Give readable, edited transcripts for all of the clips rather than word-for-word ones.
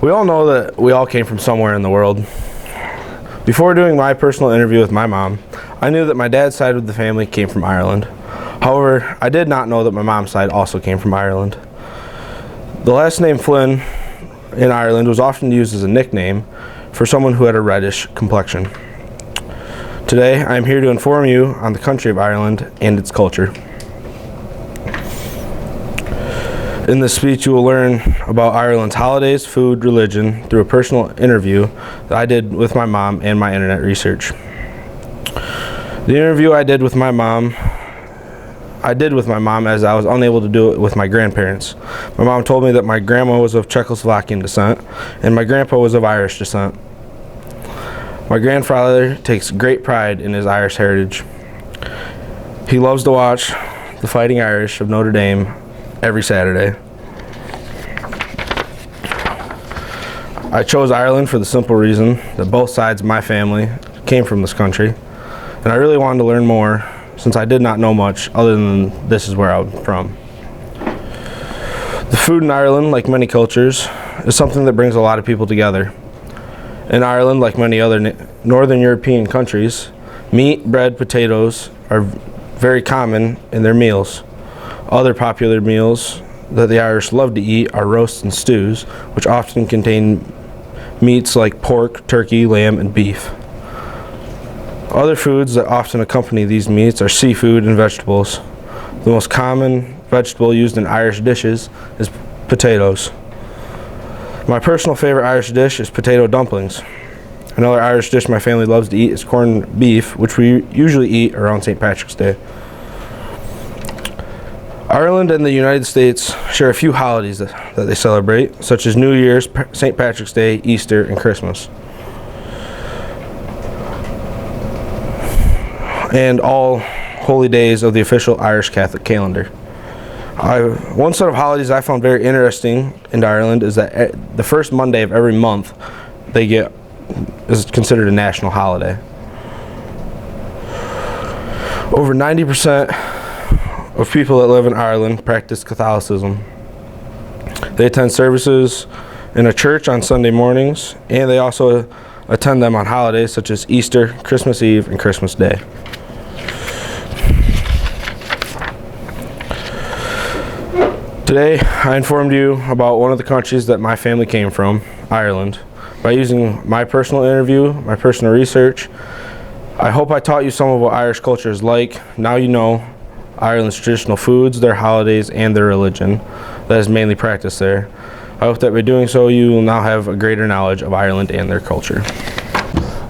We all know that we all came from somewhere in the world. Before doing my personal interview with my mom, I knew that my dad's side of the family came from Ireland. However, I did not know that my mom's side also came from Ireland. The last name Flynn in Ireland was often used as a nickname for someone who had a reddish complexion. Today, I am here to inform you on the country of Ireland and its culture. In this speech, you will learn about Ireland's holidays, food, religion through a personal interview that I did with my mom and my internet research. The interview I did with my mom as I was unable to do it with my grandparents. My mom told me that my grandma was of Czechoslovakian descent and my grandpa was of Irish descent. My grandfather takes great pride in his Irish heritage. He loves to watch the Fighting Irish of Notre Dame every Saturday. I chose Ireland for the simple reason that both sides of my family came from this country, and I really wanted to learn more since I did not know much other than this is where I'm from. The food in Ireland, like many cultures, is something that brings a lot of people together. In Ireland, like many other Northern European countries, meat, bread, potatoes are very common in their meals. Other popular meals that the Irish love to eat are roasts and stews, which often contain meats like pork, turkey, lamb, and beef. Other foods that often accompany these meats are seafood and vegetables. The most common vegetable used in Irish dishes is potatoes. My personal favorite Irish dish is potato dumplings. Another Irish dish my family loves to eat is corned beef, which we usually eat around St. Patrick's Day. Ireland and the United States share a few holidays that they celebrate, such as New Year's, St. Patrick's Day, Easter, and Christmas. And all holy days of the official Irish Catholic calendar. One set of holidays I found very interesting in Ireland is that the first Monday of every month is considered a national holiday. Over 90% of people that live in Ireland practice Catholicism. They attend services in a church on Sunday mornings, and they also attend them on holidays such as Easter, Christmas Eve, and Christmas Day. Today, I informed you about one of the countries that my family came from, Ireland. By using my personal interview, my personal research, I hope I taught you some of what Irish culture is like. Now you know Ireland's traditional foods, their holidays, and their religion that is mainly practiced there. I hope that by doing so, you will now have a greater knowledge of Ireland and their culture.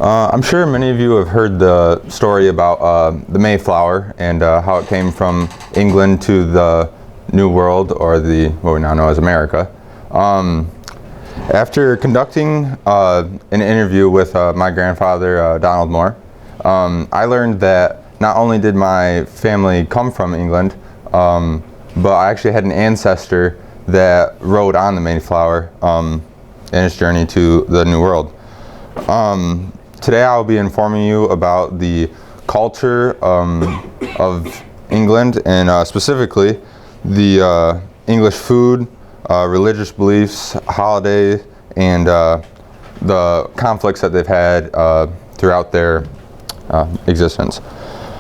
I'm sure many of you have heard the story about the Mayflower and how it came from England to the New World, or what we now know as America. After conducting an interview with my grandfather, Donald Moore, I learned that not only did my family come from England, but I actually had an ancestor that rode on the Mayflower in its journey to the New World. Today I'll be informing you about the culture of England, and specifically the English food, religious beliefs, holiday, and the conflicts that they've had throughout their existence.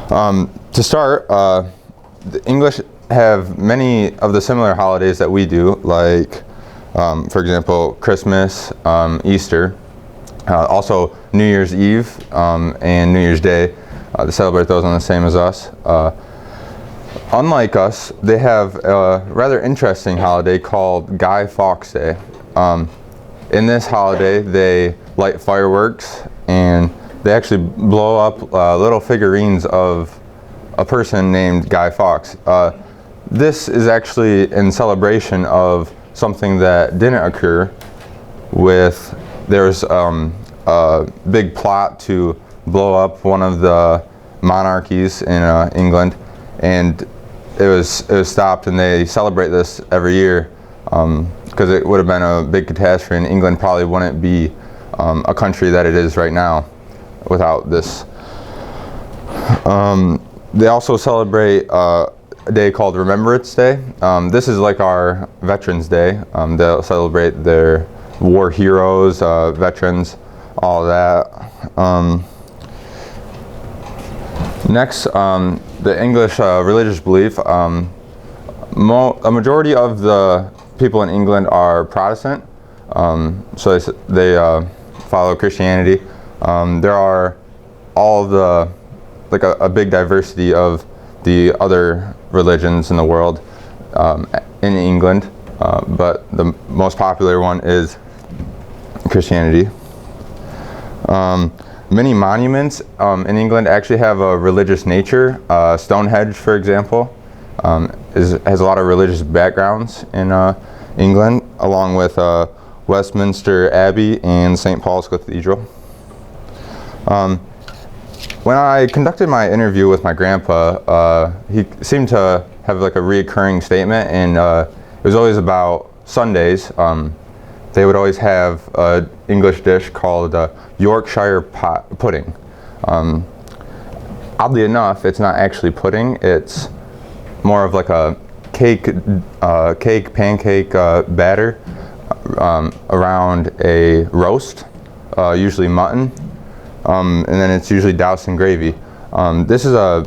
To start, the English have many of the similar holidays that we do, like, for example, Christmas, Easter, also New Year's Eve and New Year's Day. They celebrate those on the same as us. Unlike us, they have a rather interesting holiday called Guy Fawkes Day. In this holiday, they light fireworks and they actually blow up little figurines of a person named Guy Fawkes. This is actually in celebration of something that didn't occur. There's a big plot to blow up one of the monarchies in England, and it was stopped, and they celebrate this every year because it would have been a big catastrophe, and England probably wouldn't be a country that it is right now without this. They also celebrate a day called Remembrance Day. This is like our Veterans Day. They'll celebrate their war heroes, veterans, all that. Next, the English religious belief. A majority of the people in England are Protestant, so they follow Christianity. There are all the, like a big diversity of the other religions in the world in England, but the most popular one is Christianity. Many monuments in England actually have a religious nature. Stonehenge, for example, has a lot of religious backgrounds in England, along with Westminster Abbey and St. Paul's Cathedral. When I conducted my interview with my grandpa, he seemed to have like a reoccurring statement, and it was always about Sundays. They would always have an English dish called Yorkshire pudding. Oddly enough, it's not actually pudding. It's more of like a pancake batter around a roast, usually mutton, and then it's usually doused in gravy. This is a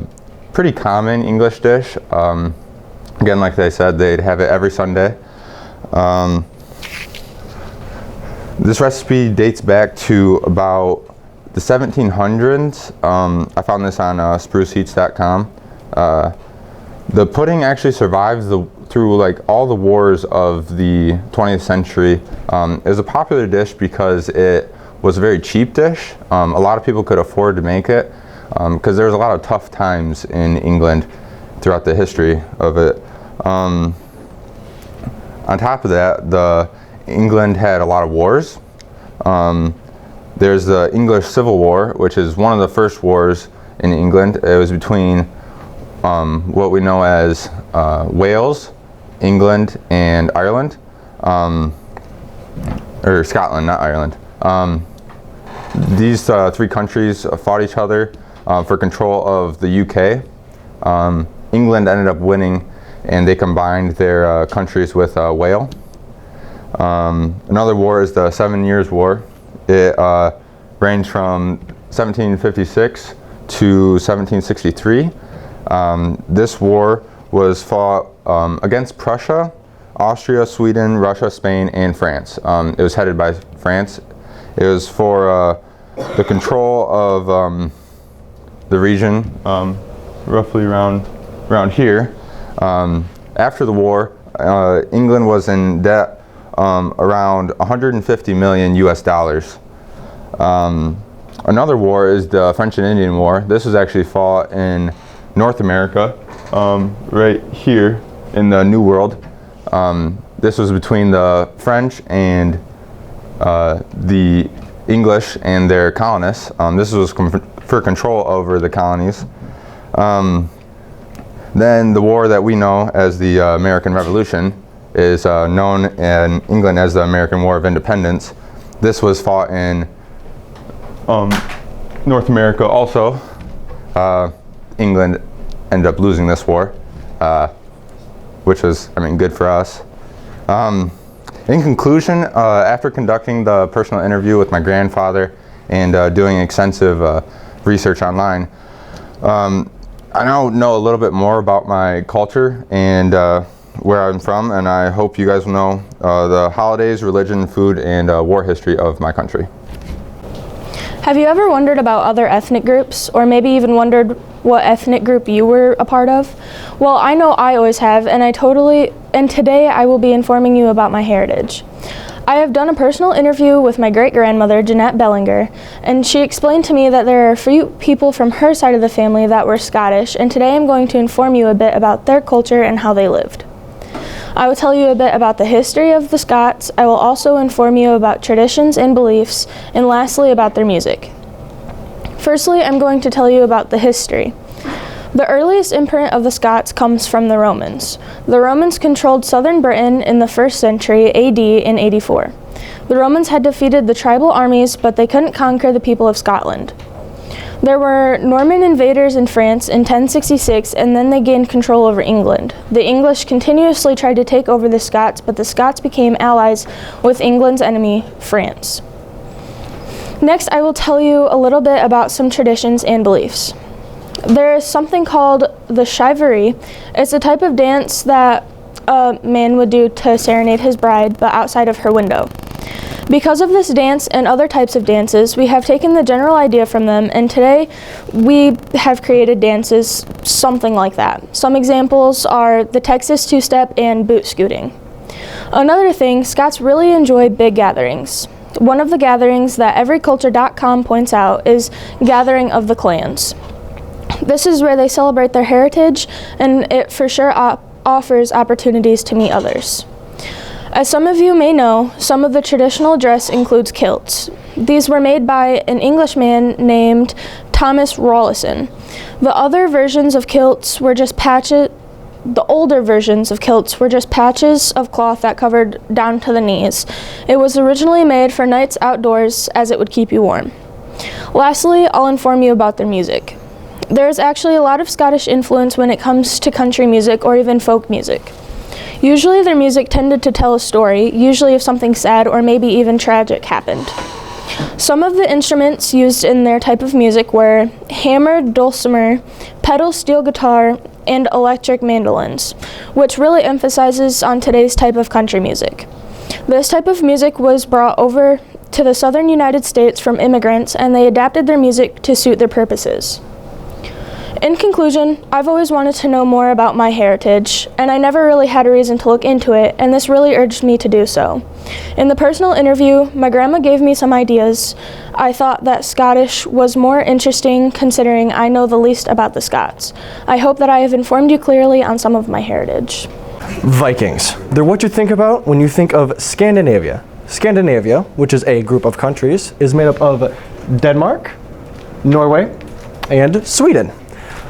pretty common English dish. Again, like I said, they'd have it every Sunday. This recipe dates back to about the 1700s. I found this on spruceheats.com. The pudding actually survives through like all the wars of the 20th century. It was a popular dish because it was a very cheap dish. A lot of people could afford to make it because there was a lot of tough times in England throughout the history of it. On top of that, England had a lot of wars. There's the English Civil War, which is one of the first wars in England. It was between what we know as Wales, England, and Ireland, or Scotland, not Ireland. These three countries fought each other for control of the UK. England ended up winning, and they combined their countries with Wales. Another war is the 7 Years' War. It ranged from 1756 to 1763. This war was fought against Prussia, Austria, Sweden, Russia, Spain, and France. It was headed by France. It was for the control of the region, roughly around here. After the war, England was in debt around 150 million US dollars. Another war is the French and Indian War. This was actually fought in North America, right here in the New World. This was between the French and the English and their colonists. This was for control over the colonies. Then the war that we know as the American Revolution is known in England as the American War of Independence. This was fought in North America also. England ended up losing this war, which was, good for us. In conclusion, after conducting the personal interview with my grandfather and doing extensive research online, I now know a little bit more about my culture and where I'm from, and I hope you guys will know the holidays, religion, food, and war history of my country. Have you ever wondered about other ethnic groups, or maybe even wondered what ethnic group you were a part of? Well, I know I always have, and today I will be informing you about my heritage. I have done a personal interview with my great-grandmother, Jeanette Bellinger, and she explained to me that there are a few people from her side of the family that were Scottish, and today I'm going to inform you a bit about their culture and how they lived. I will tell you a bit about the history of the Scots. I will also inform you about traditions and beliefs, and lastly about their music. Firstly, I'm going to tell you about the history. The earliest imprint of the Scots comes from the Romans. The Romans controlled southern Britain in the 1st century AD in 84. The Romans had defeated the tribal armies, but they couldn't conquer the people of Scotland. There were Norman invaders in France in 1066, and then they gained control over England. The English continuously tried to take over the Scots, but the Scots became allies with England's enemy, France. Next, I will tell you a little bit about some traditions and beliefs. There is something called the chivalry. It's a type of dance that a man would do to serenade his bride, but outside of her window. Because of this dance and other types of dances, we have taken the general idea from them, and today we have created dances something like that. Some examples are the Texas two-step and boot scooting. Another thing, Scots really enjoy big gatherings. One of the gatherings that everyculture.com points out is Gathering of the Clans. This is where they celebrate their heritage, and it for sure offers opportunities to meet others. As some of you may know, some of the traditional dress includes kilts. These were made by an Englishman named Thomas Rawlinson. The older versions of kilts were just patches of cloth that covered down to the knees. It was originally made for nights outdoors as it would keep you warm. Lastly, I'll inform you about their music. There's actually a lot of Scottish influence when it comes to country music or even folk music. Usually their music tended to tell a story, usually of something sad or maybe even tragic happened. Some of the instruments used in their type of music were hammer, dulcimer, pedal steel guitar, and electric mandolins, which really emphasizes on today's type of country music. This type of music was brought over to the southern United States from immigrants, and they adapted their music to suit their purposes. In conclusion, I've always wanted to know more about my heritage, and I never really had a reason to look into it, and this really urged me to do so. In the personal interview, my grandma gave me some ideas. I thought that Scottish was more interesting considering I know the least about the Scots. I hope that I have informed you clearly on some of my heritage. Vikings. They're what you think about when you think of Scandinavia. Scandinavia, which is a group of countries, is made up of Denmark, Norway, and Sweden.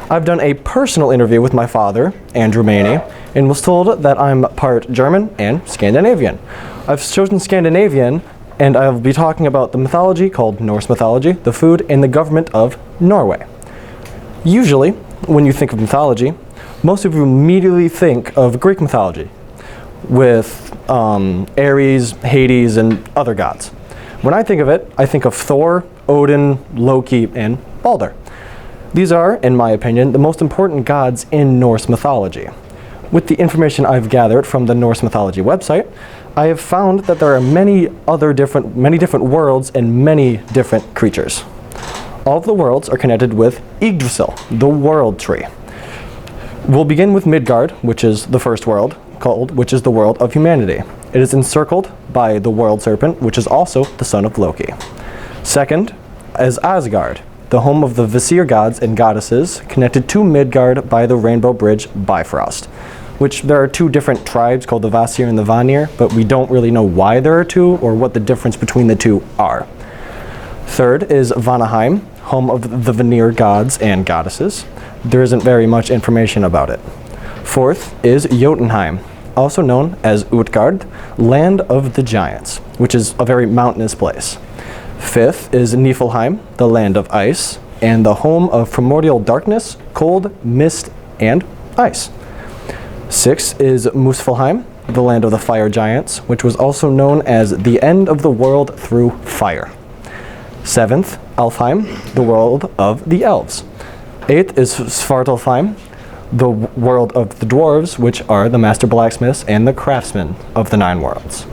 I've done a personal interview with my father, Andrew Maney, and was told that I'm part German and Scandinavian. I've chosen Scandinavian, and I'll be talking about the mythology called Norse mythology, the food, and the government of Norway. Usually, when you think of mythology, most of you immediately think of Greek mythology, with Ares, Hades, and other gods. When I think of it, I think of Thor, Odin, Loki, and Balder. These are, in my opinion, the most important gods in Norse mythology. With the information I've gathered from the Norse mythology website, I have found that there are many different worlds and many different creatures. All of the worlds are connected with Yggdrasil, the world tree. We'll begin with Midgard, which is the first world, which is the world of humanity. It is encircled by the world serpent, which is also the son of Loki. Second is Asgard, the home of the Visir gods and goddesses, connected to Midgard by the Rainbow Bridge Bifrost, which there are two different tribes called the Vasir and the Vanir, but we don't really know why there are two or what the difference between the two are. Third is Vanaheim, home of the Vanir gods and goddesses. There isn't very much information about it. Fourth is Jotunheim, also known as Utgard, land of the giants, which is a very mountainous place. Fifth is Niflheim, the land of ice, and the home of primordial darkness, cold, mist, and ice. Sixth is Muspelheim, the land of the fire giants, which was also known as the end of the world through fire. Seventh, Alfheim, the world of the elves. Eighth is Svartalfheim, the world of the dwarves, which are the master blacksmiths and the craftsmen of the 9 worlds.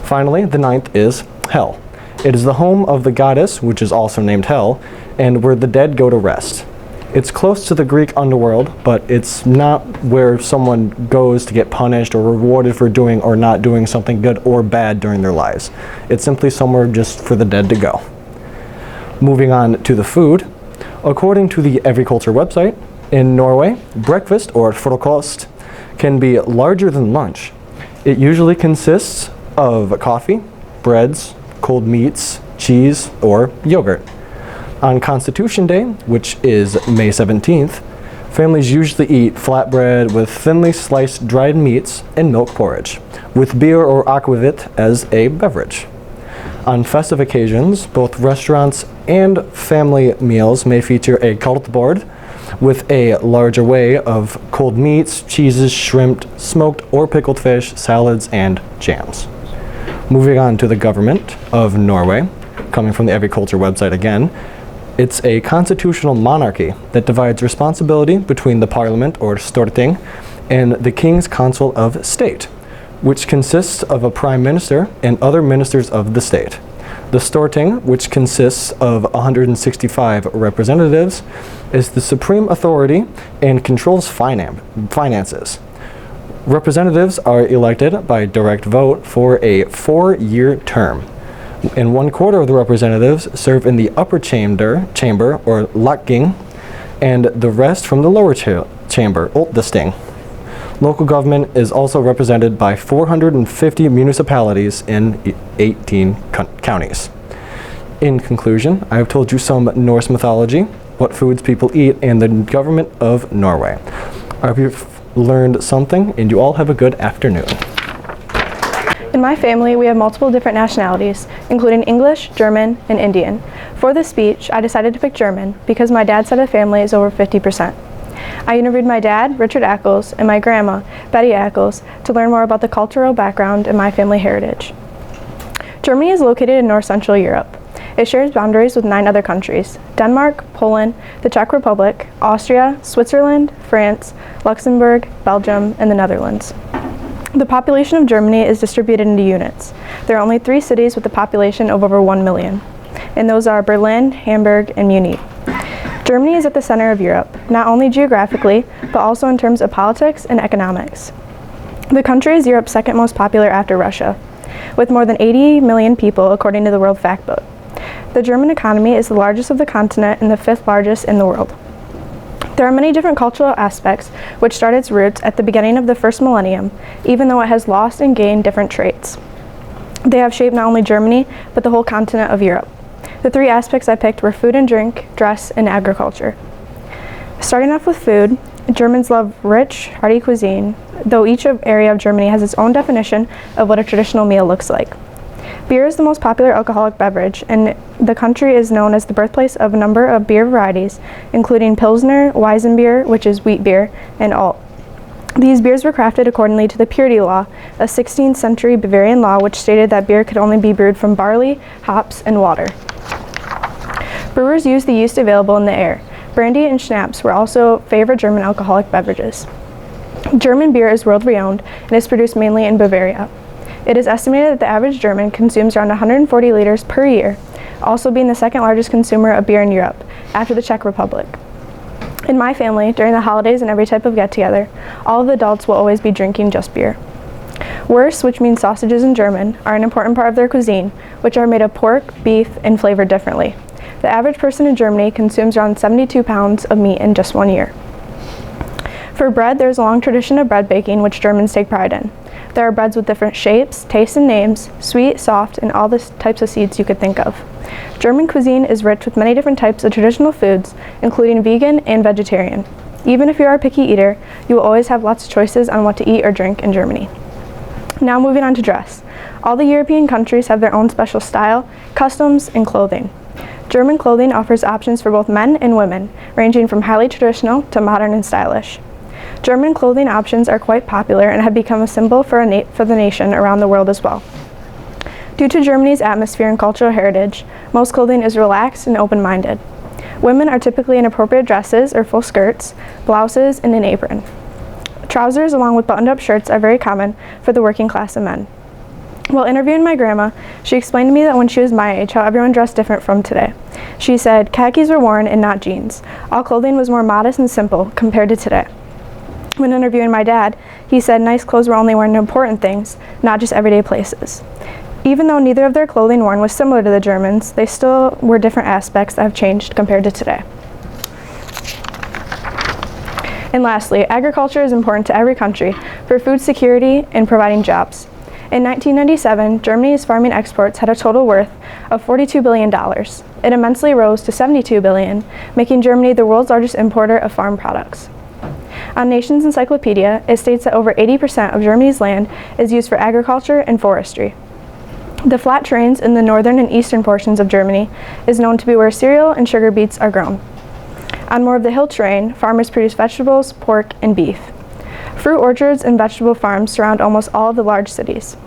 Finally, the ninth is Hel. It is the home of the goddess, which is also named Hel, and where the dead go to rest. It's close to the Greek underworld, but it's not where someone goes to get punished or rewarded for doing or not doing something good or bad during their lives. It's simply somewhere just for the dead to go. Moving on to the food, according to the Everyculture website, in Norway, breakfast or frokost can be larger than lunch. It usually consists of coffee, breads, cold meats, cheese, or yogurt. On Constitution Day, which is May 17th, families usually eat flatbread with thinly sliced dried meats and milk porridge, with beer or aquavit as a beverage. On festive occasions, both restaurants and family meals may feature a cult board with a large array of cold meats, cheeses, shrimp, smoked or pickled fish, salads, and jams. Moving on to the government of Norway, coming from the Agriculture website again, it's a constitutional monarchy that divides responsibility between the parliament, or Storting, and the King's Council of State, which consists of a prime minister and other ministers of the state. The Storting, which consists of 165 representatives, is the supreme authority and controls finances. Representatives are elected by direct vote for a 4-year term, and 1/4 of the representatives serve in the upper chamber or Lagting, and the rest from the lower chamber, Ultesting. Local government is also represented by 450 municipalities in 18 counties. In conclusion, I have told you some Norse mythology, what foods people eat, and the government of Norway. I hope you've learned something, and you all have a good afternoon. In my family, we have multiple different nationalities, including English, German, and Indian. For this speech, I decided to pick German because my dad's side of the family is over 50%. I interviewed my dad, Richard Ackles, and my grandma, Betty Ackles, to learn more about the cultural background and my family heritage. Germany is located in north-central Europe. It shares boundaries with 9 other countries: Denmark, Poland, the Czech Republic, Austria, Switzerland, France, Luxembourg, Belgium, and the Netherlands. The population of Germany is distributed into units. There are only 3 cities with a population of over 1 million, and those are Berlin, Hamburg, and Munich. Germany is at the center of Europe, not only geographically, but also in terms of politics and economics. The country is Europe's second most popular after Russia, with more than 80 million people according to the World Factbook. The German economy is the largest of the continent and the 5th largest in the world. There are many different cultural aspects which start its roots at the beginning of the first millennium, even though it has lost and gained different traits. They have shaped not only Germany, but the whole continent of Europe. The 3 aspects I picked were food and drink, dress, and agriculture. Starting off with food, Germans love rich, hearty cuisine, though each area of Germany has its own definition of what a traditional meal looks like. Beer is the most popular alcoholic beverage, and the country is known as the birthplace of a number of beer varieties, including Pilsner, Weizenbier, which is wheat beer, and Alt. These beers were crafted accordingly to the purity law, a 16th century Bavarian law which stated that beer could only be brewed from barley, hops, and water. Brewers used the yeast available in the air. Brandy and schnapps were also favorite German alcoholic beverages. German beer is world-renowned and is produced mainly in Bavaria. It is estimated that the average German consumes around 140 liters per year, also being the 2nd largest consumer of beer in Europe, after the Czech Republic. In my family, during the holidays and every type of get-together, all of the adults will always be drinking just beer. Wurst, which means sausages in German, are an important part of their cuisine, which are made of pork, beef, and flavored differently. The average person in Germany consumes around 72 pounds of meat in just 1 year. For bread, there is a long tradition of bread baking, which Germans take pride in. There are breads with different shapes, tastes, and names, sweet, soft, and all the types of seeds you could think of. German cuisine is rich with many different types of traditional foods, including vegan and vegetarian. Even if you are a picky eater, you will always have lots of choices on what to eat or drink in Germany. Now moving on to dress. All the European countries have their own special style, customs, and clothing. German clothing offers options for both men and women, ranging from highly traditional to modern and stylish. German clothing options are quite popular and have become a symbol for the nation around the world as well. Due to Germany's atmosphere and cultural heritage, most clothing is relaxed and open-minded. Women are typically in appropriate dresses or full skirts, blouses, and an apron. Trousers along with buttoned-up shirts are very common for the working class and men. While interviewing my grandma, she explained to me that when she was my age, how everyone dressed different from today. She said khakis were worn and not jeans. All clothing was more modest and simple compared to today. When interviewing my dad, he said nice clothes were only worn in important things, not just everyday places. Even though neither of their clothing worn was similar to the Germans, they still were different aspects that have changed compared to today. And lastly, agriculture is important to every country for food security and providing jobs. In 1997, Germany's farming exports had a total worth of $42 billion. It immensely rose to $72 billion, making Germany the world's largest importer of farm products. On Nations Encyclopedia, it states that over 80% of Germany's land is used for agriculture and forestry. The flat terrains in the northern and eastern portions of Germany is known to be where cereal and sugar beets are grown. On more of the hill terrain, farmers produce vegetables, pork, and beef. Fruit orchards and vegetable farms surround almost all of the large cities.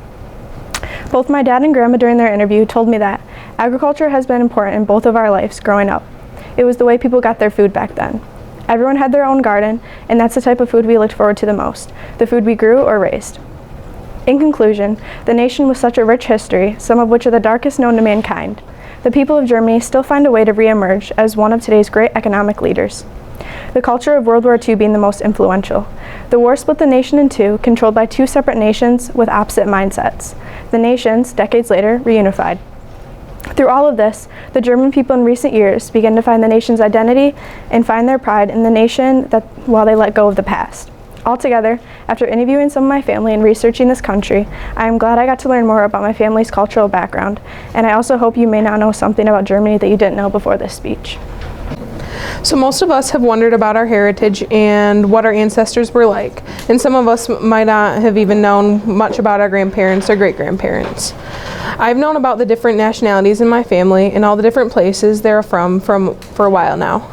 Both my dad and grandma during their interview told me that agriculture has been important in both of our lives growing up. It was the way people got their food back then. Everyone had their own garden, and that's the type of food we looked forward to the most, the food we grew or raised. In conclusion, the nation with such a rich history, some of which are the darkest known to mankind, the people of Germany still find a way to re-emerge as one of today's great economic leaders. The culture of World War II being the most influential. The war split the nation in two, controlled by two separate nations with opposite mindsets. The nations, decades later, reunified. Through all of this, the German people in recent years began to find the nation's identity and find their pride in the nation while they let go of the past. Altogether, after interviewing some of my family and researching this country, I am glad I got to learn more about my family's cultural background, and I also hope you may now know something about Germany that you didn't know before this speech. So most of us have wondered about our heritage and what our ancestors were like, and some of us might not have even known much about our grandparents or great-grandparents. I've known about the different nationalities in my family and all the different places they're from for a while now.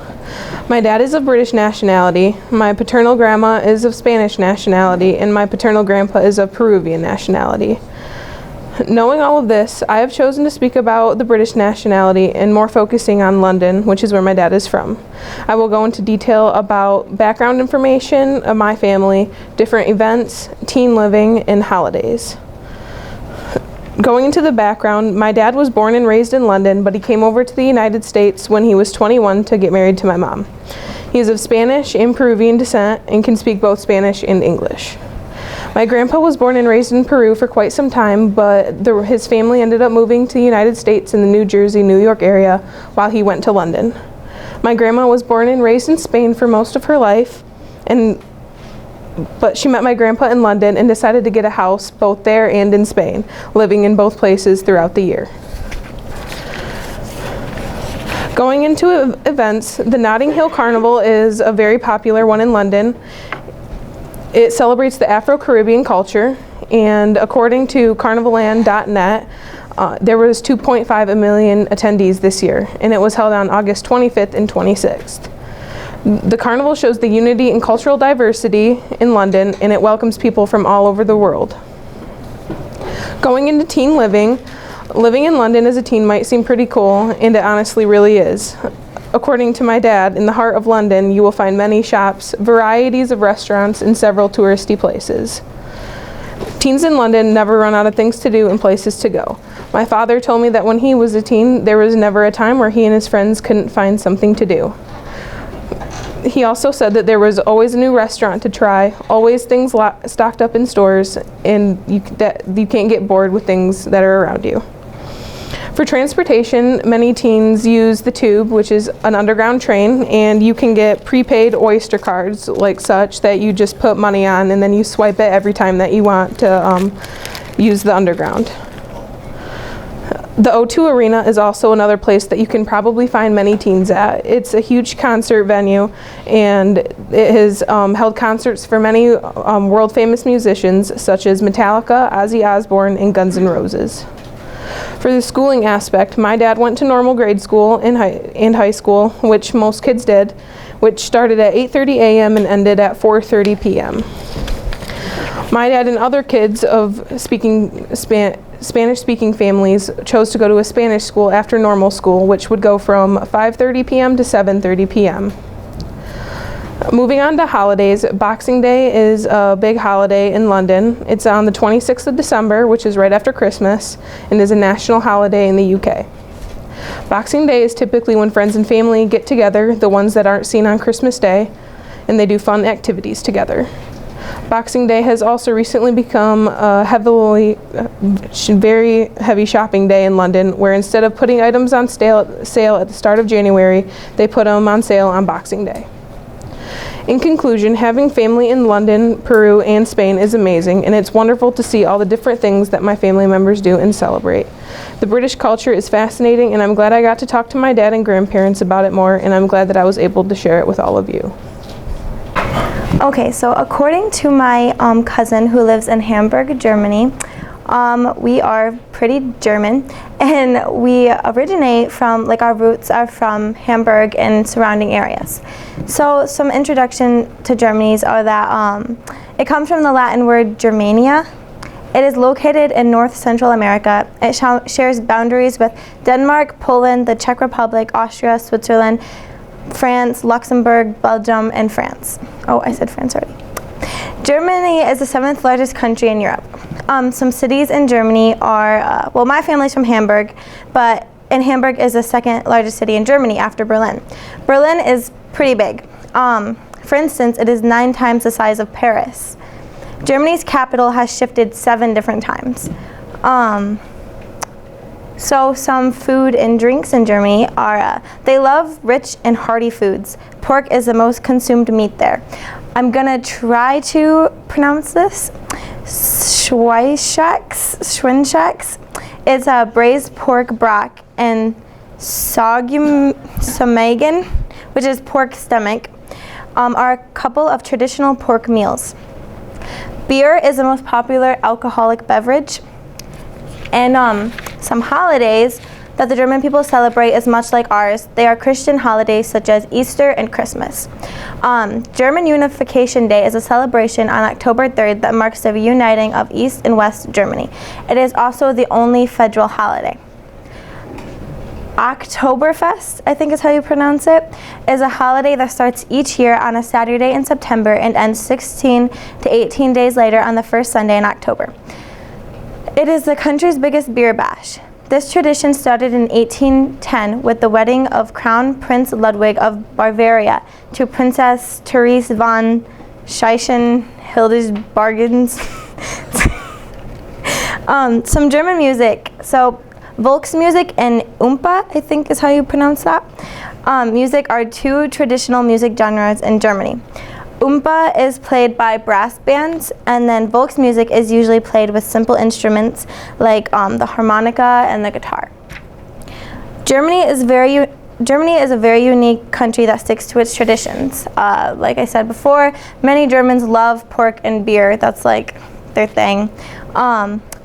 My dad is of British nationality, my paternal grandma is of Spanish nationality, and my paternal grandpa is of Peruvian nationality. Knowing all of this, I have chosen to speak about the British nationality and more focusing on London, which is where my dad is from. I will go into detail about background information of my family, different events, teen living, and holidays. Going into the background, my dad was born and raised in London, but he came over to the United States when he was 21 to get married to my mom. He is of Spanish and Peruvian descent and can speak both Spanish and English. My grandpa was born and raised in Peru for quite some time, but his family ended up moving to the United States in the New Jersey, New York area while he went to London. My grandma was born and raised in Spain for most of her life, but she met my grandpa in London and decided to get a house both there and in Spain, living in both places throughout the year. Going into events, the Notting Hill Carnival is a very popular one in London. It celebrates the Afro-Caribbean culture, and according to carnivaland.net, there was 2.5 million attendees this year, and it was held on August 25th and 26th. The carnival shows the unity and cultural diversity in London, and it welcomes people from all over the world. Going into teen living, living in London as a teen might seem pretty cool, and it honestly really is. According to my dad, in the heart of London, you will find many shops, varieties of restaurants, and several touristy places. Teens in London never run out of things to do and places to go. My father told me that when he was a teen, there was never a time where he and his friends couldn't find something to do. He also said that there was always a new restaurant to try, always things stocked up in stores, and that you can't get bored with things that are around you. For transportation, many teens use the Tube, which is an underground train, and you can get prepaid Oyster cards like such that you just put money on and then you swipe it every time that you want to use the underground. The O2 Arena is also another place that you can probably find many teens at. It's a huge concert venue, and it has held concerts for many world famous musicians such as Metallica, Ozzy Osbourne, and Guns N' Roses. For the schooling aspect, my dad went to normal grade school and high school, which most kids did, which started at 8:30 a.m. and ended at 4:30 p.m. My dad and other kids of Spanish-speaking families chose to go to a Spanish school after normal school, which would go from 5:30 p.m. to 7:30 p.m. Moving on to holidays, Boxing Day is a big holiday in London. It's on the 26th of December, which is right after Christmas, and is a national holiday in the UK. Boxing Day is typically when friends and family get together, the ones that aren't seen on Christmas Day, and they do fun activities together. Boxing Day has also recently become a very heavy shopping day in London, where instead of putting items on sale at the start of January, they put them on sale on Boxing Day. In conclusion, having family in London, Peru, and Spain is amazing, and it's wonderful to see all the different things that my family members do and celebrate. The British culture is fascinating, and I'm glad I got to talk to my dad and grandparents about it more, and I'm glad that I was able to share it with all of you. Okay, so according to my cousin who lives in Hamburg, Germany, We are pretty German, and we originate from, like, our roots are from Hamburg and surrounding areas. So some introduction to Germany's are that it comes from the Latin word Germania. It is located in North Central America. It shares boundaries with Denmark, Poland, the Czech Republic, Austria, Switzerland, France, Luxembourg, Belgium, and France. Oh, I said France already. Germany is the 7th largest country in Europe. Some cities in Germany are, well, my family's from Hamburg, and Hamburg is the 2nd largest city in Germany after Berlin. Berlin is pretty big. For instance, it is 9 times the size of Paris. Germany's capital has shifted 7 different times. So some food and drinks in Germany are, they love rich and hearty foods. Pork is the most consumed meat there. I'm gonna try to pronounce this. Schweinshax. It's a braised pork brock, and Saumagen, which is pork stomach, are a couple of traditional pork meals. Beer is the most popular alcoholic beverage. And some holidays that the German people celebrate is much like ours. They are Christian holidays such as Easter and Christmas. German Unification Day is a celebration on October 3rd that marks the reuniting of East and West Germany. It is also the only federal holiday. Oktoberfest, I think is how you pronounce it, is a holiday that starts each year on a Saturday in September and ends 16 to 18 days later on the first Sunday in October. It is the country's biggest beer bash. This tradition started in 1810 with the wedding of Crown Prince Ludwig of Bavaria to Princess Therese von Hildesbargens. Some German music. So Volksmusik and Oompa, I think is how you pronounce that. Music are 2 traditional music genres in Germany. Oompa is played by brass bands, and then Volksmusik is usually played with simple instruments like the harmonica and the guitar. Germany is a very unique country that sticks to its traditions. Like I said before, many Germans love pork and beer. That's like their thing.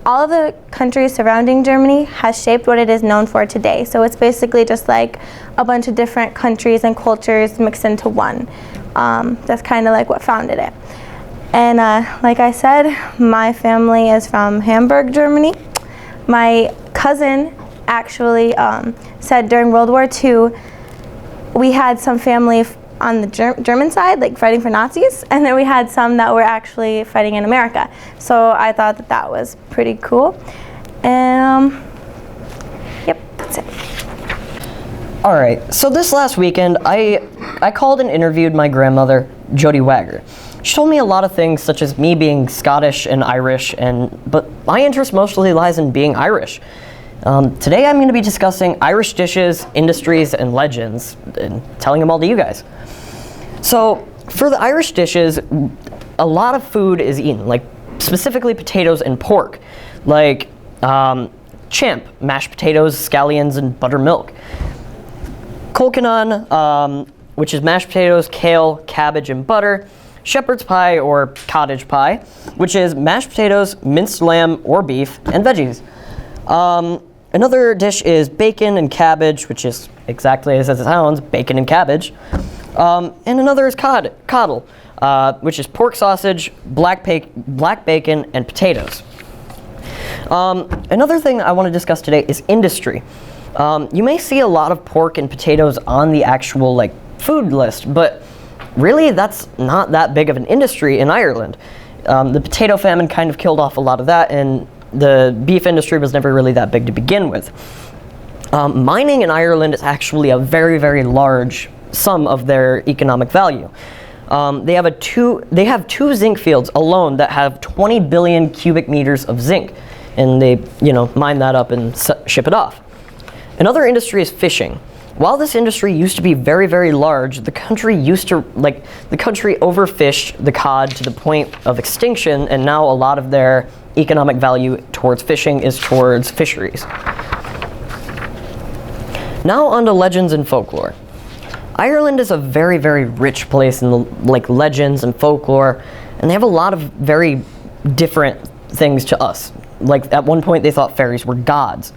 All of the countries surrounding Germany has shaped what it is known for today. So it's basically just like a bunch of different countries and cultures mixed into one. That's kind of like what founded it. And like I said, my family is from Hamburg, Germany. My cousin actually said during World War II, we had some family on the German side, like fighting for Nazis, and then we had some that were actually fighting in America. So I thought that that was pretty cool. Yep, that's it. All right, so this last weekend, I called and interviewed my grandmother, Jody Wagger. She told me a lot of things, such as me being Scottish and Irish, but my interest mostly lies in being Irish. Today I'm going to be discussing Irish dishes, industries, and legends, and telling them all to you guys. So, for the Irish dishes, a lot of food is eaten, like specifically potatoes and pork, like champ, mashed potatoes, scallions, and buttermilk. Colcanon, which is mashed potatoes, kale, cabbage, and butter. Shepherd's pie, or cottage pie, which is mashed potatoes, minced lamb or beef, and veggies. Another dish is bacon and cabbage, which is exactly as it sounds, bacon and cabbage. And another is coddle, which is pork sausage, black bacon, and potatoes. Another thing I want to discuss today is industry. You may see a lot of pork and potatoes on the actual food list, but really that's not that big of an industry in Ireland. The potato famine kind of killed off a lot of that, and the beef industry was never really that big to begin with. Mining in Ireland is actually a very, very large sum of their economic value. They have 2 zinc fields alone that have 20 billion cubic meters of zinc, and they mine that up and ship it off. Another industry is fishing. While this industry used to be very, very large, the country overfished the cod to the point of extinction, and now a lot of their economic value towards fishing is towards fisheries. Now on to legends and folklore. Ireland is a very, very rich place in legends and folklore, and they have a lot of very different things to us. like at one point they thought fairies were gods.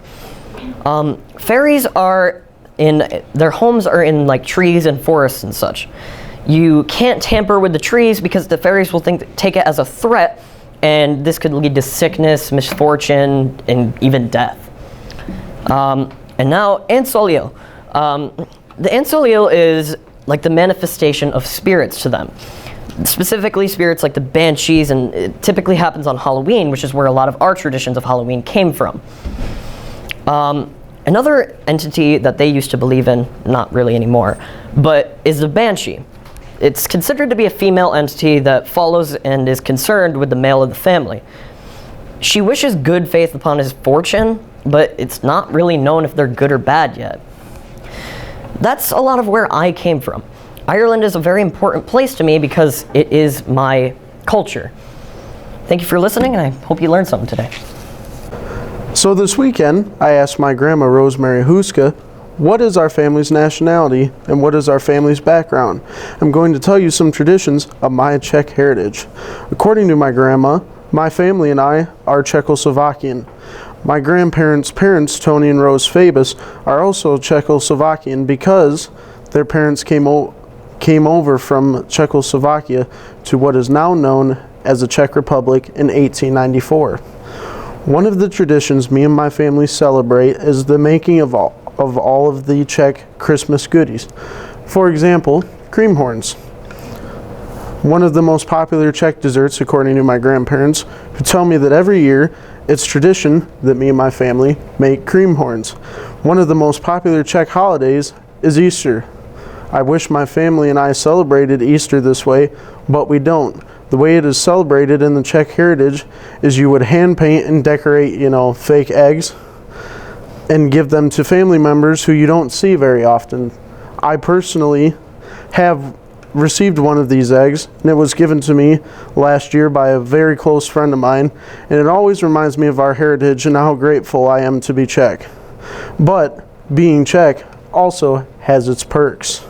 Fairies are their homes are in like trees and forests and such. You can't tamper with the trees because the fairies will take it as a threat, and this could lead to sickness, misfortune, and even death. And now, Ansolio. The Ansolio is like the manifestation of spirits to them. Specifically spirits like the banshees, and it typically happens on Halloween, which is where a lot of our traditions of Halloween came from. Another entity that they used to believe in, not really anymore, but is the banshee. It's considered to be a female entity that follows and is concerned with the male of the family. She wishes good faith upon his fortune, but it's not really known if they're good or bad yet. That's a lot of where I came from. Ireland is a very important place to me because it is my culture. Thank you for listening, and I hope you learned something today. So this weekend, I asked my grandma Rosemary Huska, what is our family's nationality and what is our family's background? I'm going to tell you some traditions of my Czech heritage. According to my grandma, my family and I are Czechoslovakian. My grandparents' parents, Tony and Rose Fabus, are also Czechoslovakian because their parents came over from Czechoslovakia to what is now known as the Czech Republic in 1894. One of the traditions me and my family celebrate is the making of all of the Czech Christmas goodies. For example, cream horns. One of the most popular Czech desserts, according to my grandparents, who tell me that every year it's tradition that me and my family make cream horns. One of the most popular Czech holidays is Easter. I wish my family and I celebrated Easter this way, but we don't. The way it is celebrated in the Czech heritage is you would hand paint and decorate, fake eggs and give them to family members who you don't see very often. I personally have received one of these eggs, and it was given to me last year by a very close friend of mine, and it always reminds me of our heritage and how grateful I am to be Czech. But being Czech also has its perks.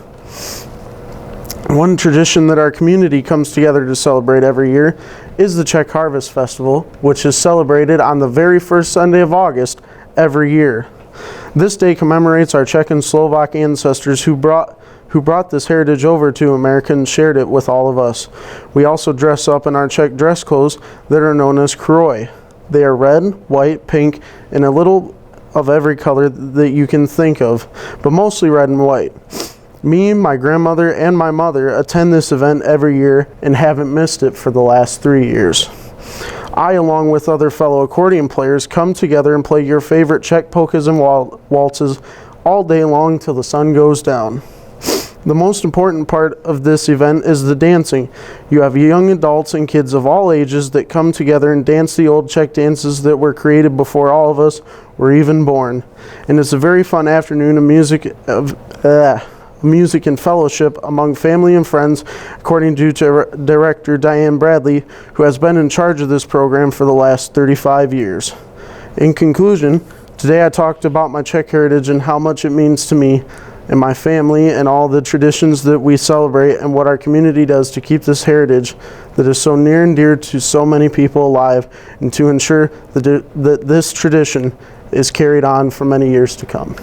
One tradition that our community comes together to celebrate every year is the Czech Harvest Festival, which is celebrated on the very first Sunday of August every year. This day commemorates our Czech and Slovak ancestors who brought this heritage over to America and shared it with all of us. We also dress up in our Czech dress clothes that are known as kroj. They are red, white, pink, and a little of every color that you can think of, but mostly red and white. Me, my grandmother, and my mother attend this event every year and haven't missed it for the last 3 years. I, along with other fellow accordion players, come together and play your favorite Czech polkas and waltzes all day long till the sun goes down. The most important part of this event is the dancing. You have young adults and kids of all ages that come together and dance the old Czech dances that were created before all of us were even born. And it's a very fun afternoon of music and fellowship among family and friends, according to Director Diane Bradley, who has been in charge of this program for the last 35 years. In conclusion, today I talked about my Czech heritage and how much it means to me and my family and all the traditions that we celebrate and what our community does to keep this heritage that is so near and dear to so many people alive, and to ensure that this tradition is carried on for many years to come.